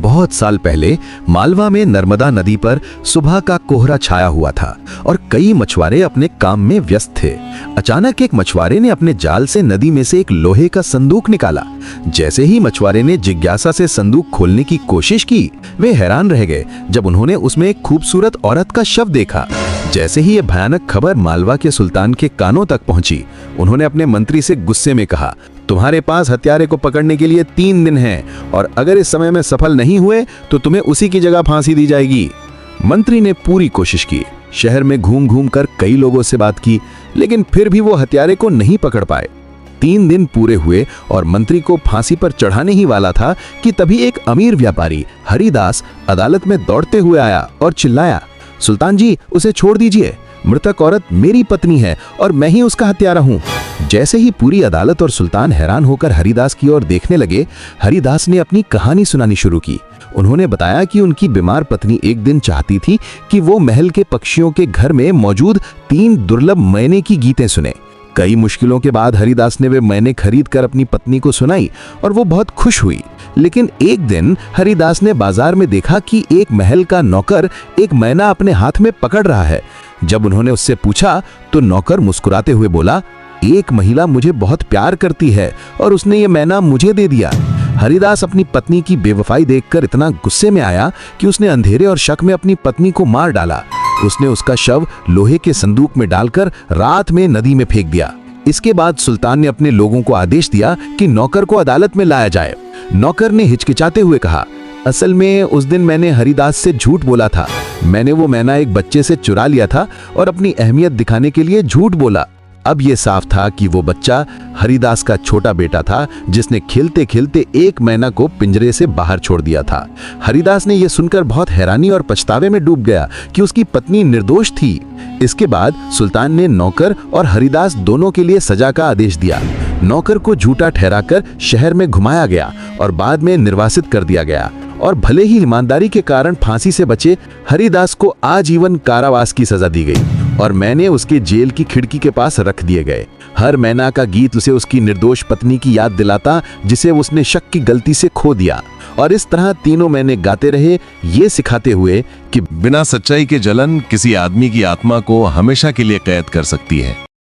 बहुत साल पहले मालवा में नर्मदा नदी पर सुबह का कोहरा छाया हुआ था और कई मछुआरे अपने काम में व्यस्त थे। अचानक एक मछुआरे ने अपने जाल से नदी में से एक लोहे का संदूक निकाला। जैसे ही मछुआरे ने जिज्ञासा से संदूक खोलने की कोशिश की, वे हैरान रह गए जब उन्होंने उसमें एक खूबसूरत औरत का शव देखा। जैसे ही यह भयानक खबर मालवा के सुल्तान के कानों तक पहुंची, उन्होंने अपने मंत्री से गुस्से में कहा, तुम्हारे पास हत्यारे को पकड़ने के लिए 3 दिन हैं और अगर इस समय में सफल नहीं हुए तो तुम्हें उसी की जगह फांसी दी जाएगी। मंत्री ने पूरी कोशिश की, शहर में घूम घूम कर कई लोगों से बात की, लेकिन फिर भी वो हत्यारे को नहीं पकड़ पाए। 3 दिन पूरे हुए और मंत्री को फांसी पर चढ़ाने ही वाला था कि तभी एक अमीर व्यापारी हरिदास अदालत में दौड़ते हुए आया और चिल्लाया, सुल्तान जी, उसे छोड़ दीजिए, मृतक औरत मेरी पत्नी है और मैं ही उसका हत्यारा हूँ। जैसे ही पूरी अदालत और सुल्तान हैरान होकर हरिदास की ओर देखने लगे, हरिदास ने अपनी कहानी सुनानी शुरू की। उन्होंने बताया कि उनकी बीमार पत्नी एक दिन चाहती थी कि वो महल के पक्षियों के घर में मौजूद 3 दुर्लभ मैने की गीतें सुने। कई मुश्किलों के बाद हरिदास ने वे मैने खरीद कर अपनी पत्नी को सुनाई और वो बहुत खुश हुई। लेकिन एक दिन हरिदास ने बाजार में देखा कि एक महल का नौकर एक मैना अपने हाथ में पकड़ रहा है। जब उन्होंने उससे पूछा तो नौकर मुस्कुराते हुए बोला, एक महिला मुझे बहुत प्यार करती है और उसने ये मैना मुझे दे दिया। हरिदास अपनी पत्नी की बेवफाई देखकर इतना गुस्से में आया कि उसने अंधेरे और शक में अपनी पत्नी को मार डाला। उसने उसका शव लोहे के संदूक में डालकर रात में नदी में फेंक दिया। इसके बाद सुल्तान ने अपने लोगों को आदेश दिया कि नौकर को अदालत में लाया जाए। नौकर ने हिचकिचाते हुए कहा, असल में उस दिन मैंने हरिदास से झूठ बोला था। मैंने वो मैना एक बच्चे से चुरा लिया था और अपनी अहमियत दिखाने के लिए झूठ बोला। अब ये साफ था कि वो बच्चा हरिदास का छोटा बेटा था, जिसने खेलते खेलते एक मैना को पिंजरे से बाहर छोड़ दिया था। हरिदास ने यह सुनकर बहुत हैरानी और पछतावे में डूब गया कि उसकी पत्नी निर्दोष थी। इसके बाद सुल्तान ने नौकर और हरिदास दोनों के लिए सजा का आदेश दिया। नौकर को झूठा ठहराकर शहर में घुमाया गया और बाद में निर्वासित कर दिया गया और भले ही ईमानदारी के कारण फांसी से बचे हरिदास को आजीवन कारावास की सजा दी गई और मैंने उसके जेल की खिड़की के पास रख दिए गए। हर मैना का गीत उसे उसकी निर्दोष पत्नी की याद दिलाता, जिसे उसने शक की गलती से खो दिया। और इस तरह तीनों मैंने गाते रहे, ये सिखाते हुए कि बिना सच्चाई के जलन किसी आदमी की आत्मा को हमेशा के लिए कैद कर सकती है।